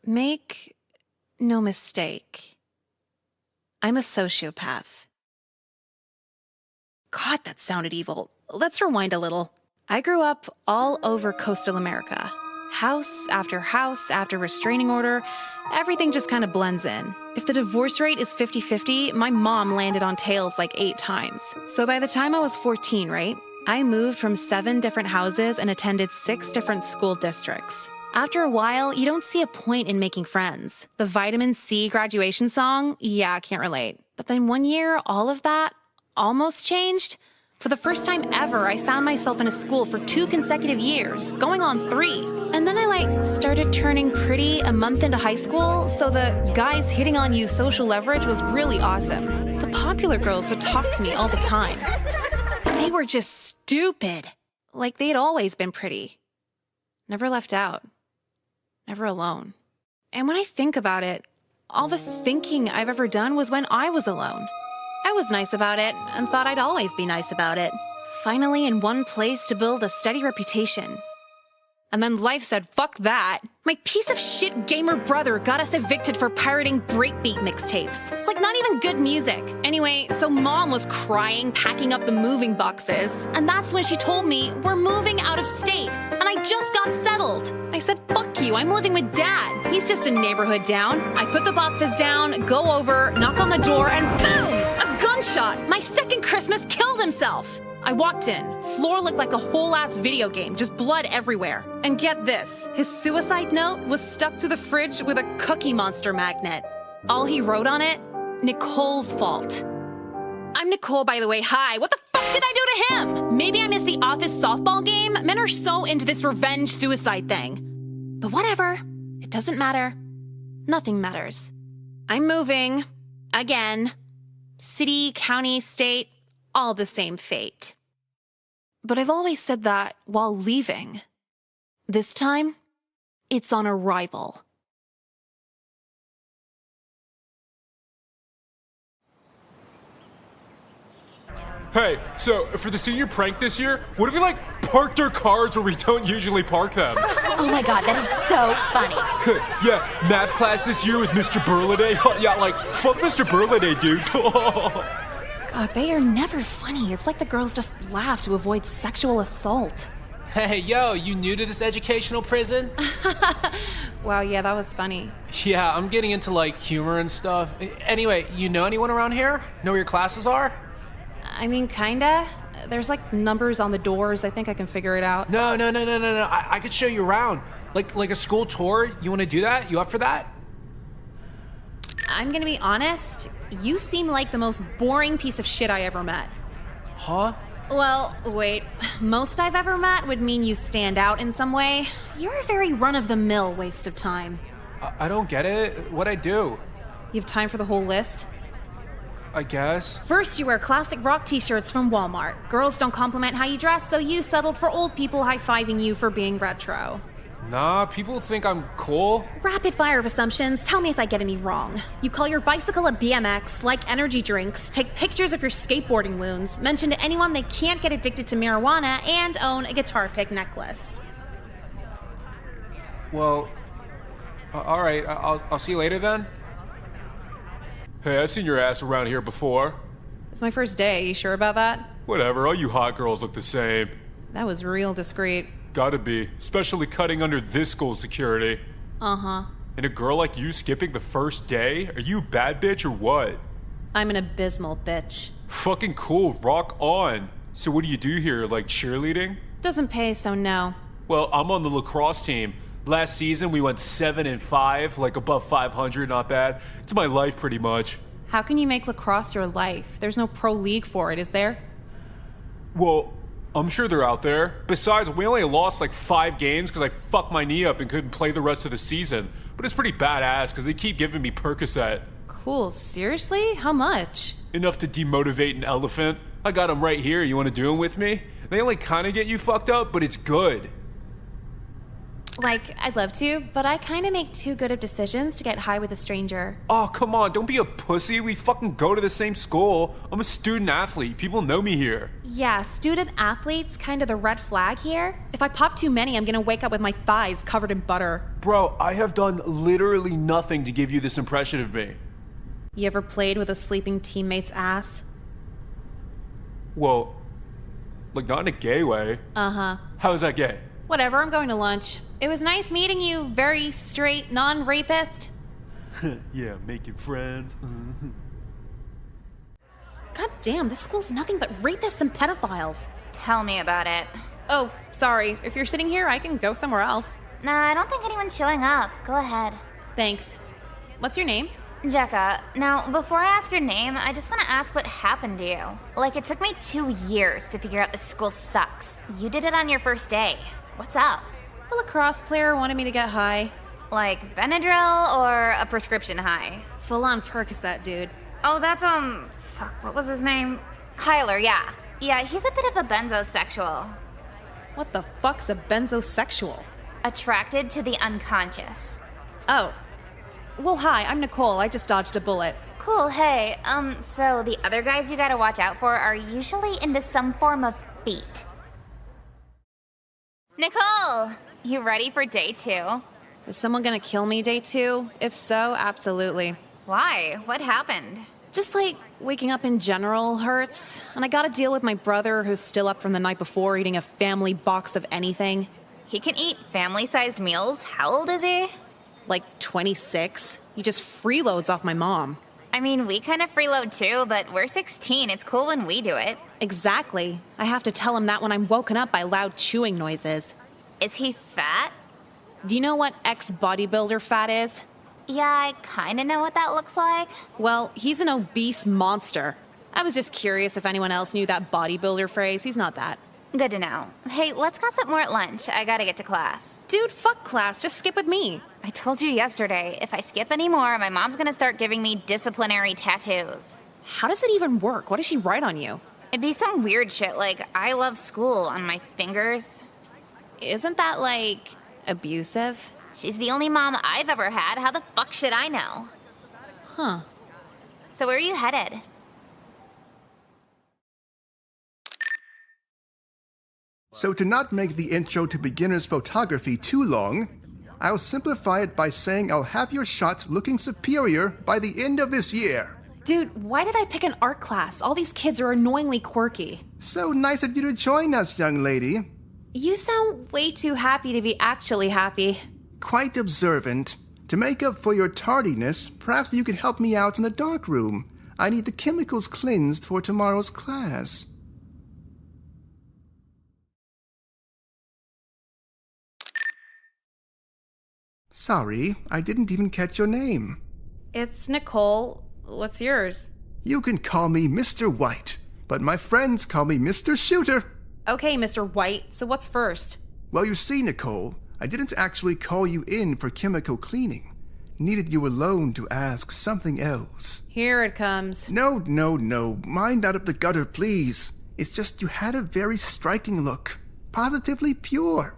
Make no mistake. I'm a sociopath. God, that sounded evil. Let's rewind a little. I grew up all over coastal America. House after restraining order, everything just kind of blends in. If the divorce rate is 50-50, my mom landed on tails like 8 times. So by the time I was 14, right? I moved from 7 different houses and attended 6 different school districts. After a while, you don't see a point in making friends. The Vitamin C graduation song? Yeah, I can't relate. But then one year, all of that almost changed. For the first time ever, I found myself in a school for 2 consecutive years, going on 3. And then I started turning pretty a month into high school, so the guys hitting on you social leverage was really awesome. The popular girls would talk to me all the time. And they were just stupid. Like they'd always been pretty. Never left out. Never alone. And when I think about it, all the thinking I've ever done was when I was alone. I was nice about it and thought I'd always be nice about it. Finally in one place to build a steady reputation. And then life said, fuck that. My piece of shit gamer brother got us evicted for pirating breakbeat mixtapes. It's like not even good music. Anyway, so mom was crying, packing up the moving boxes. And that's when she told me, we're moving out of state. And I just got settled. I said, fuck you, I'm living with dad. He's just a neighborhood down. I put the boxes down, go over, knock on the door, and boom! A gunshot! My second Christmas killed himself! I walked in. Floor looked like a whole-ass video game, just blood everywhere. And get this, his suicide note was stuck to the fridge with a Cookie Monster magnet. All he wrote on it, Nicole's fault. I'm Nicole, by the way, hi. What the fuck did I do to him? Maybe I missed the office softball game? Men are so into this revenge suicide thing. But whatever, it doesn't matter. Nothing matters. I'm moving. Again. City, county, state, all the same fate. But I've always said that while leaving. This time, it's on arrival. Hey, so for the senior prank this year, what if we parked our cars where we don't usually park them? Oh my god, that is so funny. Yeah, math class this year with Mr. Burladay. Yeah, fuck Mr. Burladay, dude. God, they are never funny. It's like the girls just laugh to avoid sexual assault. Hey, yo, you new to this educational prison? Wow, yeah, that was funny. Yeah, I'm getting into humor and stuff. Anyway, you know anyone around here? Know where your classes are? I mean, kinda. There's numbers on the doors. I think I can figure it out. No. I could show you around. Like a school tour. You want to do that? You up for that? I'm gonna be honest, you seem like the most boring piece of shit I ever met. Huh? Well, wait. Most I've ever met would mean you stand out in some way. You're a very run-of-the-mill waste of time. I don't get it. What'd I do? You have time for the whole list? I guess. First, you wear classic rock t-shirts from Walmart. Girls don't compliment how you dress, so you settled for old people high-fiving you for being retro. Nah, people think I'm cool. Rapid fire of assumptions. Tell me if I get any wrong. You call your bicycle a BMX, like energy drinks, take pictures of your skateboarding wounds, mention to anyone they can't get addicted to marijuana, and own a guitar pick necklace. Well, all right. I'll see you later then. Hey, I've seen your ass around here before. It's my first day. You sure about that? Whatever, all you hot girls look the same. That was real discreet. Gotta be, especially cutting under this school security. Uh-huh. And a girl like you skipping the first day? Are you a bad bitch or what? I'm an abysmal bitch. Fucking cool, rock on. So what do you do here, cheerleading? Doesn't pay, so no. Well, I'm on the lacrosse team. Last season we went 7-5, above 500, not bad. It's my life pretty much. How can you make lacrosse your life? There's no pro league for it, is there? Well, I'm sure they're out there. Besides, we only lost 5 games because I fucked my knee up and couldn't play the rest of the season. But it's pretty badass because they keep giving me Percocet. Cool, seriously? How much? Enough to demotivate an elephant. I got them right here. You want to do them with me? They only kind of get you fucked up, but it's good. Like, I'd love to, but I kind of make too good of decisions to get high with a stranger. Oh, come on, don't be a pussy. We fucking go to the same school. I'm a student athlete. People know me here. Yeah, student athletes, kind of the red flag here. If I pop too many, I'm gonna wake up with my thighs covered in butter. Bro, I have done literally nothing to give you this impression of me. You ever played with a sleeping teammate's ass? Well, like not in a gay way. Uh-huh. How is that gay? Whatever, I'm going to lunch. It was nice meeting you, very straight, non-rapist. Yeah, making friends. God damn, this school's nothing but rapists and pedophiles. Tell me about it. Oh, sorry. If you're sitting here, I can go somewhere else. Nah, I don't think anyone's showing up. Go ahead. Thanks. What's your name? Jekka, now, before I ask your name, I just want to ask what happened to you. Like, it took me 2 years to figure out this school sucks. You did it on your first day. What's up? A lacrosse player wanted me to get high. Like Benadryl or a prescription high? Full-on Percocet, dude. Oh, that's, fuck, what was his name? Kyler, yeah. Yeah, he's a bit of a benzosexual. What the fuck's a benzosexual? Attracted to the unconscious. Oh. Well, hi, I'm Nicole. I just dodged a bullet. Cool, hey, so the other guys you gotta watch out for are usually into some form of feet. Nicole, you ready for day 2? Is someone gonna kill me day 2? If so, absolutely. Why? What happened? Just like waking up in general hurts, and I gotta deal with my brother who's still up from the night before eating a family box of anything. He can eat family-sized meals? How old is he? Like 26. He just freeloads off my mom. I mean, we kind of freeload too, but we're 16. It's cool when we do it. Exactly. I have to tell him that when I'm woken up by loud chewing noises. Is he fat? Do you know what ex-bodybuilder fat is? Yeah, I kind of know what that looks like. Well, he's an obese monster. I was just curious if anyone else knew that bodybuilder phrase. He's not that. Good to know. Hey, let's gossip more at lunch. I gotta get to class. Dude, fuck class. Just skip with me. I told you yesterday, if I skip anymore, my mom's gonna start giving me disciplinary tattoos. How does it even work? What does she write on you? It'd be some weird shit like, I love school on my fingers. Isn't that, like, abusive? She's the only mom I've ever had. How the fuck should I know? Huh. So where are you headed? So to not make the intro to beginner's photography too long, I'll simplify it by saying I'll have your shot looking superior by the end of this year. Dude, why did I pick an art class? All these kids are annoyingly quirky. So nice of you to join us, young lady. You sound way too happy to be actually happy. Quite observant. To make up for your tardiness, perhaps you could help me out in the dark room. I need the chemicals cleansed for tomorrow's class. Sorry, I didn't even catch your name. It's Nicole. What's yours? You can call me Mr. White, but my friends call me Mr. Shooter. Okay, Mr. White, so what's first? Well, you see, Nicole, I didn't actually call you in for chemical cleaning. Needed you alone to ask something else. Here it comes. No. Mind out of the gutter, please. It's just you had a very striking look. Positively pure.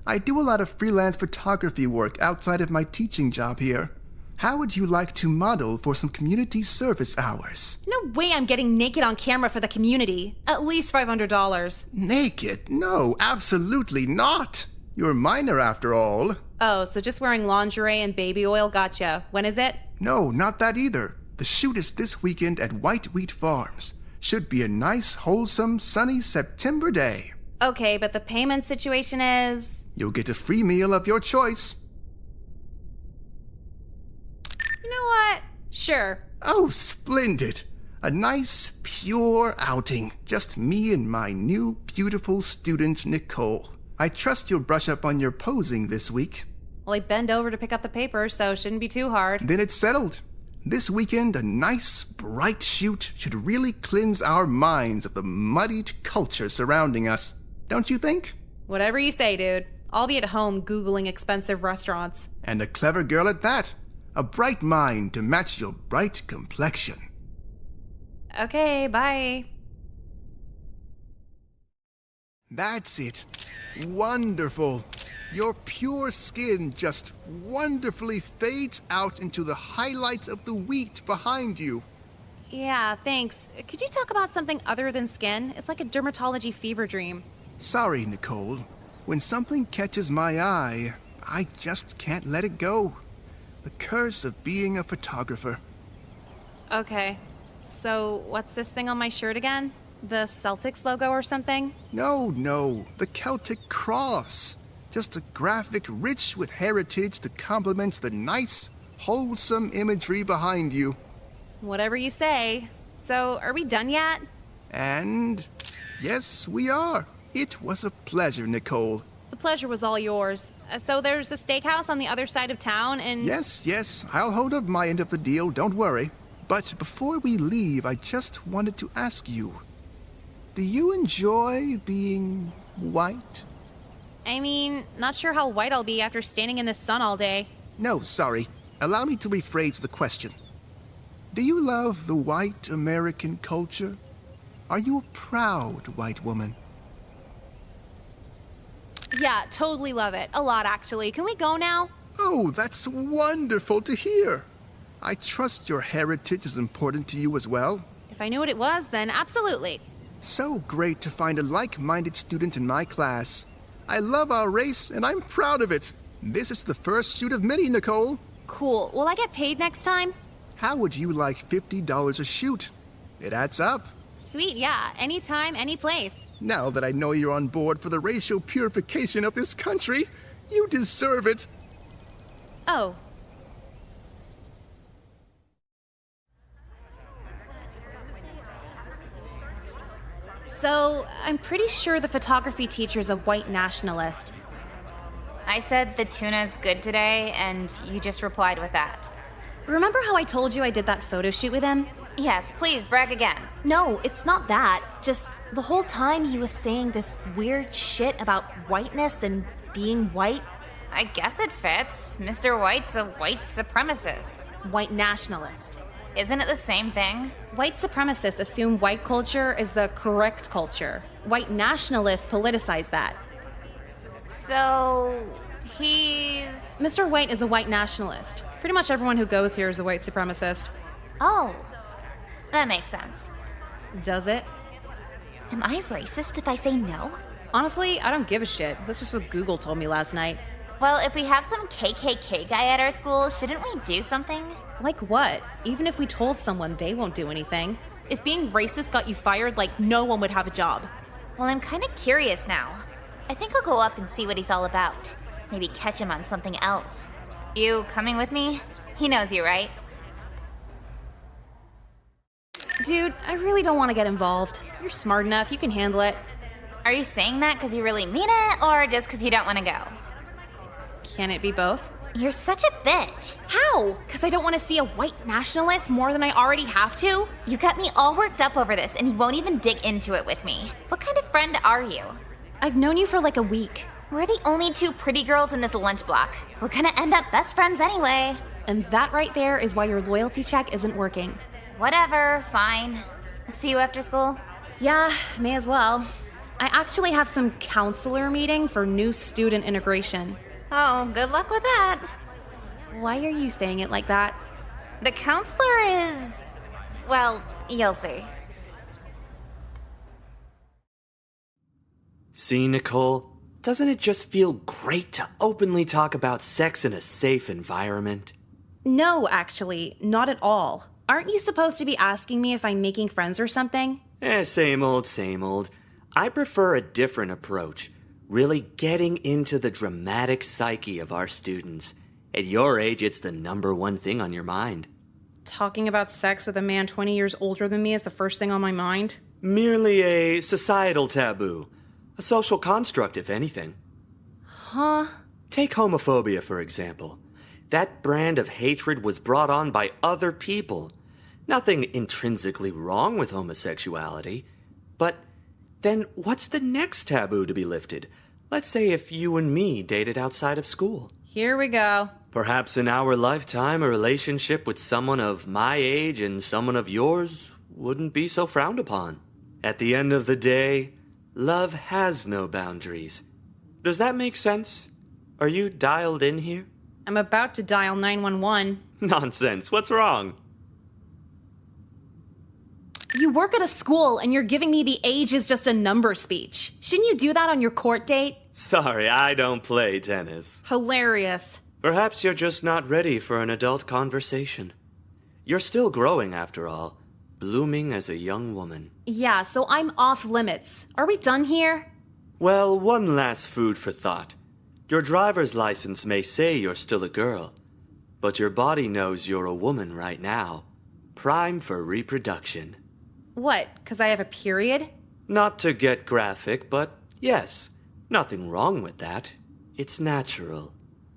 I do a lot of freelance photography work outside of my teaching job here. How would you like to model for some community service hours? No way I'm getting naked on camera for the community. At least $500. Naked? No, absolutely not. You're a minor after all. Oh, so just wearing lingerie and baby oil gotcha. When is it? No, not that either. The shoot is this weekend at White Wheat Farms. Should be a nice, wholesome, sunny September day. Okay, but the payment situation is... You'll get a free meal of your choice. You know what? Sure. Oh, splendid. A nice, pure outing. Just me and my new, beautiful student, Nicole. I trust you'll brush up on your posing this week. Well, I bend over to pick up the paper, so it shouldn't be too hard. Then it's settled. This weekend, a nice, bright shoot should really cleanse our minds of the muddied culture surrounding us. Don't you think? Whatever you say, dude. I'll be at home Googling expensive restaurants. And a clever girl at that. A bright mind to match your bright complexion. Okay, bye. That's it. Wonderful. Your pure skin just wonderfully fades out into the highlights of the wheat behind you. Yeah, thanks. Could you talk about something other than skin? It's like a dermatology fever dream. Sorry, Nicole. When something catches my eye, I just can't let it go. The curse of being a photographer. Okay. So, what's this thing on my shirt again? The Celtics logo or something? No, the Celtic cross. Just a graphic rich with heritage that complements the nice, wholesome imagery behind you. Whatever you say. So, are we done yet? And yes, we are. It was a pleasure, Nicole. The pleasure was all yours. So there's a steakhouse on the other side of town and... Yes, I'll hold up my end of the deal, don't worry. But before we leave, I just wanted to ask you, do you enjoy being white? I mean, not sure how white I'll be after standing in the sun all day. No, sorry. Allow me to rephrase the question. Do you love the white American culture? Are you a proud white woman? Yeah, totally love it. A lot, actually. Can we go now? Oh, that's wonderful to hear. I trust your heritage is important to you as well. If I knew what it was, then absolutely. So great to find a like-minded student in my class. I love our race, and I'm proud of it. This is the first shoot of many, Nicole. Cool. Will I get paid next time? How would you like $50 a shoot? It adds up. Sweet, yeah. Anytime, any place. Now that I know you're on board for the racial purification of this country, you deserve it. Oh. So, I'm pretty sure the photography teacher's a white nationalist. I said the tuna's good today, and you just replied with that. Remember how I told you I did that photo shoot with him? Yes, please, brag again. No, it's not that. Just the whole time he was saying this weird shit about whiteness and being white. I guess it fits. Mr. White's a white supremacist. White nationalist. Isn't it the same thing? White supremacists assume white culture is the correct culture. White nationalists politicize that. So, he's... Mr. White is a white nationalist. Pretty much everyone who goes here is a white supremacist. Oh, that makes sense. Does it? Am I racist if I say no? Honestly, I don't give a shit. That's just what Google told me last night. Well, if we have some KKK guy at our school, shouldn't we do something? Like what? Even if we told someone, they won't do anything. If being racist got you fired, like, no one would have a job. Well, I'm kind of curious now. I think I'll go up and see what he's all about. Maybe catch him on something else. You coming with me? He knows you, right? Dude, I really don't want to get involved. You're smart enough, you can handle it. Are you saying that because you really mean it, or just because you don't want to go? Can it be both? You're such a bitch. How? Because I don't want to see a white nationalist more than I already have to? You got me all worked up over this, and you won't even dig into it with me. What kind of friend are you? I've known you for like a week. We're the only two pretty girls in this lunch block. We're gonna end up best friends anyway. And that right there is why your loyalty check isn't working. Whatever, fine. See you after school? Yeah, may as well. I actually have some counselor meeting for new student integration. Oh, good luck with that. Why are you saying it like that? The counselor is... well, you'll see. See, Nicole? Doesn't it just feel great to openly talk about sex in a safe environment? No, actually, not at all. Aren't you supposed to be asking me if I'm making friends or something? Same old, same old. I prefer a different approach. Really getting into the dramatic psyche of our students. At your age, it's the #1 thing on your mind. Talking about sex with a man 20 years older than me is the first thing on my mind? Merely a societal taboo. A social construct, if anything. Huh? Take homophobia, for example. That brand of hatred was brought on by other people. Nothing intrinsically wrong with homosexuality. But then what's the next taboo to be lifted? Let's say if you and me dated outside of school. Here we go. Perhaps in our lifetime, a relationship with someone of my age and someone of yours wouldn't be so frowned upon. At the end of the day, love has no boundaries. Does that make sense? Are you dialed in here? I'm about to dial 911. Nonsense, what's wrong? You work at a school and you're giving me the age is just a number speech. Shouldn't you do that on your court date? Sorry, I don't play tennis. Hilarious. Perhaps you're just not ready for an adult conversation. You're still growing, after all, blooming as a young woman. Yeah, so I'm off limits. Are we done here? Well, one last food for thought. Your driver's license may say you're still a girl, but your body knows you're a woman right now, prime for reproduction. What, because I have a period? Not to get graphic, but yes, nothing wrong with that. It's natural.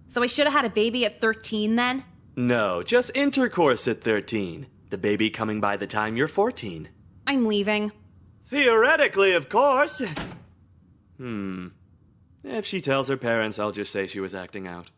So I should have had a baby at 13 then? No, just intercourse at 13. The baby coming by the time you're 14. I'm leaving. Theoretically, of course. If she tells her parents, I'll just say she was acting out.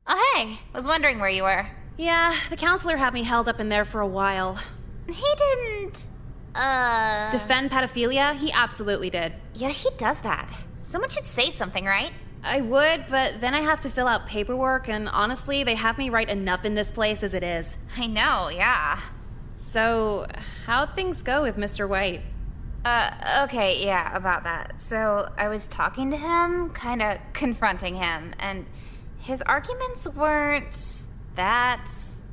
Oh, hey. Was wondering where you were. Yeah, the counselor had me held up in there for a while. He didn't, Defend pedophilia? He absolutely did. Yeah, he does that. Someone should say something, right? I would, but then I have to fill out paperwork, and honestly, they have me write enough in this place as it is. I know, yeah. So, how'd things go with Mr. White? Okay, yeah, about that. So, I was talking to him, kinda confronting him, and his arguments weren't that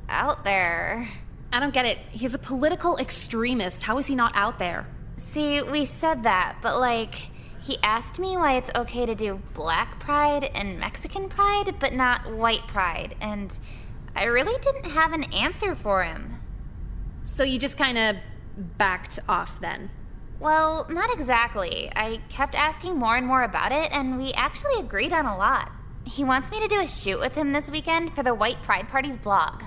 out there. I don't get it. He's a political extremist. How is he not out there? See, we said that, but he asked me why it's okay to do Black Pride and Mexican Pride, but not White Pride, and I really didn't have an answer for him. So you just kind of backed off then? Well, not exactly. I kept asking more and more about it, and we actually agreed on a lot. He wants me to do a shoot with him this weekend for the White Pride Party's blog.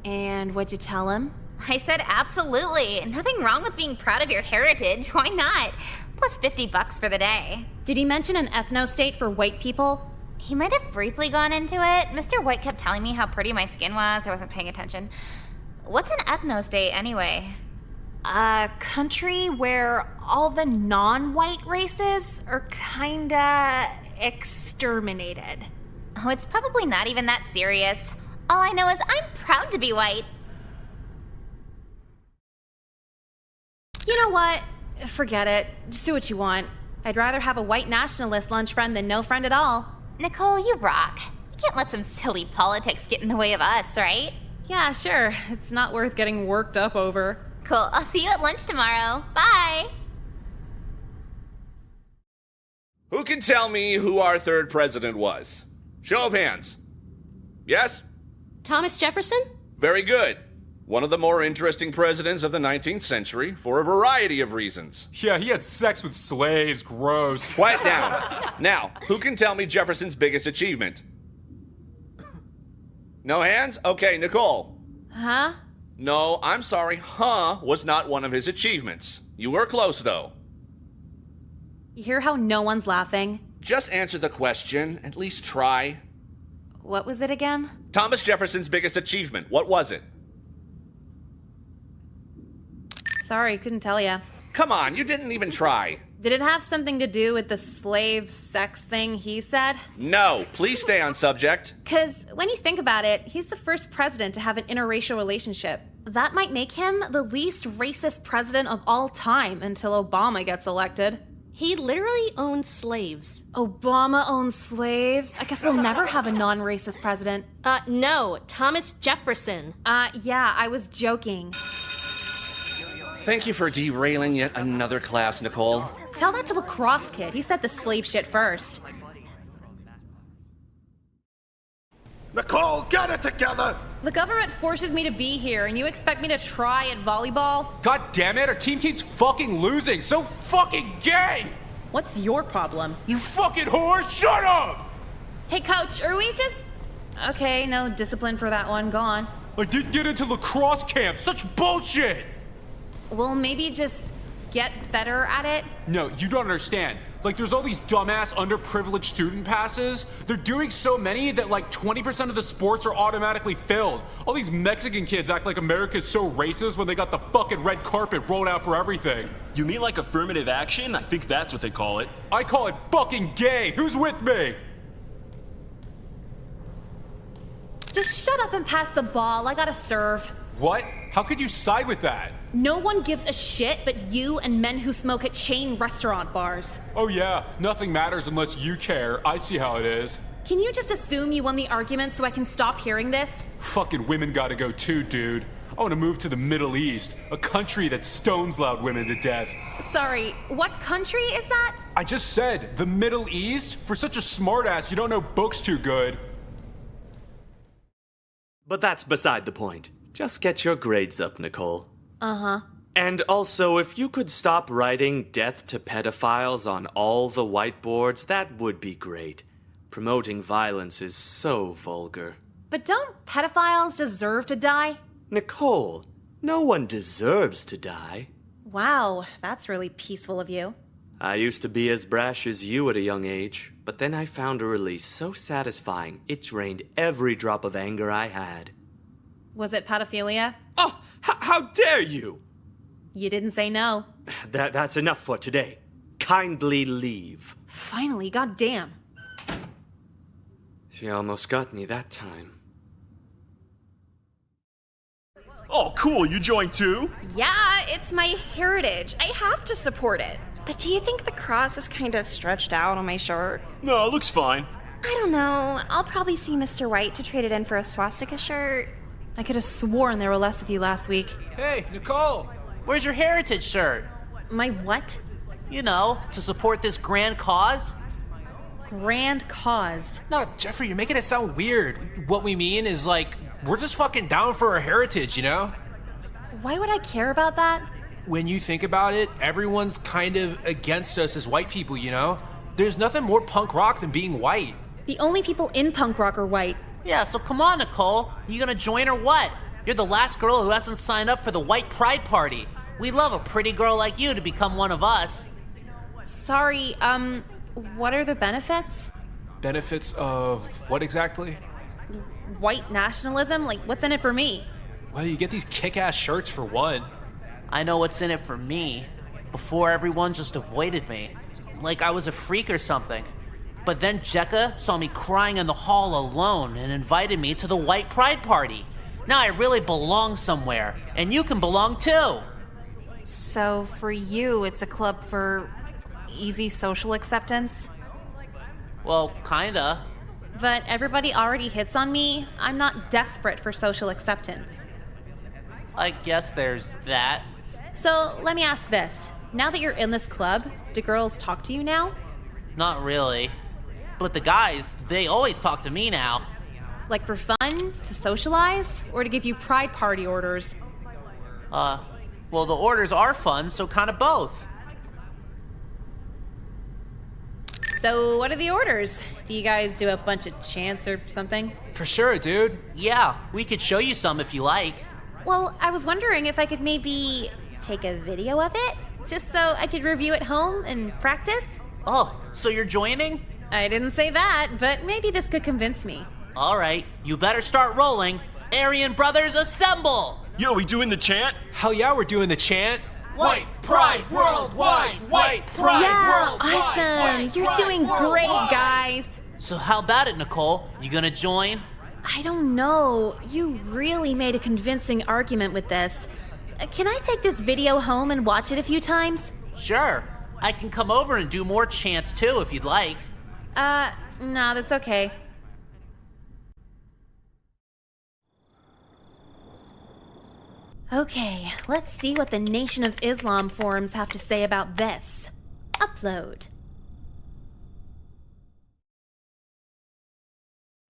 And what'd you tell him? I said absolutely. Nothing wrong with being proud of your heritage. Why not? Plus $50 for the day. Did he mention an ethno-state for white people? He might have briefly gone into it. Mr. White kept telling me how pretty my skin was. I wasn't paying attention. What's an ethno-state anyway? A country where all the non-white races are kinda exterminated. Oh, it's probably not even that serious. All I know is I'm proud to be white. You know what? Forget it. Just do what you want. I'd rather have a white nationalist lunch friend than no friend at all. Nicole, you rock. You can't let some silly politics get in the way of us, right? Yeah, sure. It's not worth getting worked up over. Cool. I'll see you at lunch tomorrow. Bye. Who can tell me who our third president was? Show of hands. Yes? Thomas Jefferson? Very good. One of the more interesting presidents of the 19th century for a variety of reasons. Yeah, he had sex with slaves. Gross. Quiet down. Now, who can tell me Jefferson's biggest achievement? No hands? Okay, Nicole. Huh? No, I'm sorry. Huh was not one of his achievements. You were close, though. You hear how no one's laughing? Just answer the question. At least try. What was it again? Thomas Jefferson's biggest achievement. What was it? Sorry, couldn't tell ya. Come on, you didn't even try. Did it have something to do with the slave sex thing he said? No, please stay on subject. 'Cause when you think about it, he's the first president to have an interracial relationship. That might make him the least racist president of all time until Obama gets elected. He literally owns slaves. Obama owns slaves? I guess we'll never have a non-racist president. No, Thomas Jefferson. Yeah, I was joking. Thank you for derailing yet another class, Nicole. Tell that to lacrosse kid. He said the slave shit first. Nicole, get it together! The government forces me to be here, and you expect me to try at volleyball? God damn it, our team keeps fucking losing. So fucking gay! What's your problem? You fucking whore, shut up! Hey, coach, are we just... Okay, no discipline for that one. Go on. I didn't get into lacrosse camp. Such bullshit! Well, maybe just get better at it? No, you don't understand. Like, there's all these dumbass underprivileged student passes. They're doing so many that like 20% of the sports are automatically filled. All these Mexican kids act like America's so racist when they got the fucking red carpet rolled out for everything. You mean like affirmative action? I think that's what they call it. I call it fucking gay. Who's with me? Just shut up and pass the ball. I gotta serve. What? How could you side with that? No one gives a shit but you and men who smoke at chain restaurant bars. Oh yeah, nothing matters unless you care. I see how it is. Can you just assume you won the argument so I can stop hearing this? Fucking women gotta go too, dude. I wanna move to the Middle East, a country that stones loud women to death. Sorry, what country is that? I just said, the Middle East? For such a smartass, you don't know books too good. But that's beside the point. Just get your grades up, Nicole. Uh-huh. And also, if you could stop writing death to pedophiles on all the whiteboards, that would be great. Promoting violence is so vulgar. But don't pedophiles deserve to die? Nicole, no one deserves to die. Wow, that's really peaceful of you. I used to be as brash as you at a young age, but then I found a release so satisfying it drained every drop of anger I had. Was it pedophilia? Oh, how dare you! You didn't say no. That's enough for today. Kindly leave. Finally, goddamn. She almost got me that time. Oh, cool, you joined too? Yeah, it's my heritage. I have to support it. But do you think the cross is kind of stretched out on my shirt? No, it looks fine. I don't know. I'll probably see Mr. White to trade it in for a swastika shirt. I could have sworn there were less of you last week. Hey, Nicole, where's your heritage shirt? My what? You know, to support this grand cause. Grand cause. No, Jeffrey, you're making it sound weird. What we mean is like, we're just fucking down for our heritage, you know? Why would I care about that? When you think about it, everyone's kind of against us as white people, you know? There's nothing more punk rock than being white. The only people in punk rock are white. Yeah, so come on, Nicole. You gonna join or what? You're the last girl who hasn't signed up for the white pride party. We'd love a pretty girl like you to become one of us. Sorry, what are the benefits? Benefits of what exactly? White nationalism? Like, what's in it for me? Well, you get these kick-ass shirts for one. I know what's in it for me. Before, everyone just avoided me. Like I was a freak or something. But then Jekka saw me crying in the hall alone and invited me to the white pride party. Now I really belong somewhere, and you can belong too. So for you, it's a club for easy social acceptance? Well, kinda. But everybody already hits on me. I'm not desperate for social acceptance. I guess there's that. So let me ask this. Now that you're in this club, do girls talk to you now? Not really. But the guys, they always talk to me now. Like for fun, to socialize, or to give you pride party orders? Well, the orders are fun, so kind of both. So what are the orders? Do you guys do a bunch of chants or something? For sure, dude. Yeah, we could show you some if you like. Well, I was wondering if I could maybe take a video of it, just so I could review at home and practice? Oh, so you're joining? I didn't say that, but maybe this could convince me. All right, you better start rolling. Aryan Brothers, assemble! Yo, we doing the chant? Hell yeah, we're doing the chant. White pride worldwide! White pride worldwide! Awesome! You're doing great, guys! So how about it, Nicole? You gonna join? I don't know. You really made a convincing argument with this. Can I take this video home and watch it a few times? Sure. I can come over and do more chants too if you'd like. No, that's okay. Okay, let's see what the Nation of Islam forums have to say about this. Upload.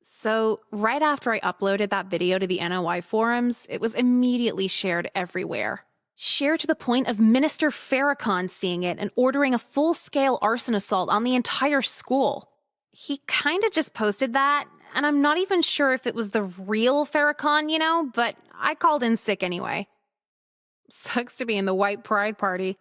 So, right after I uploaded that video to the NOI forums, it was immediately shared everywhere. Shared to the point of Minister Farrakhan seeing it and ordering a full-scale arson assault on the entire school. He kinda just posted that, and I'm not even sure if it was the real Farrakhan, you know, but I called in sick anyway. Sucks to be in the white pride party.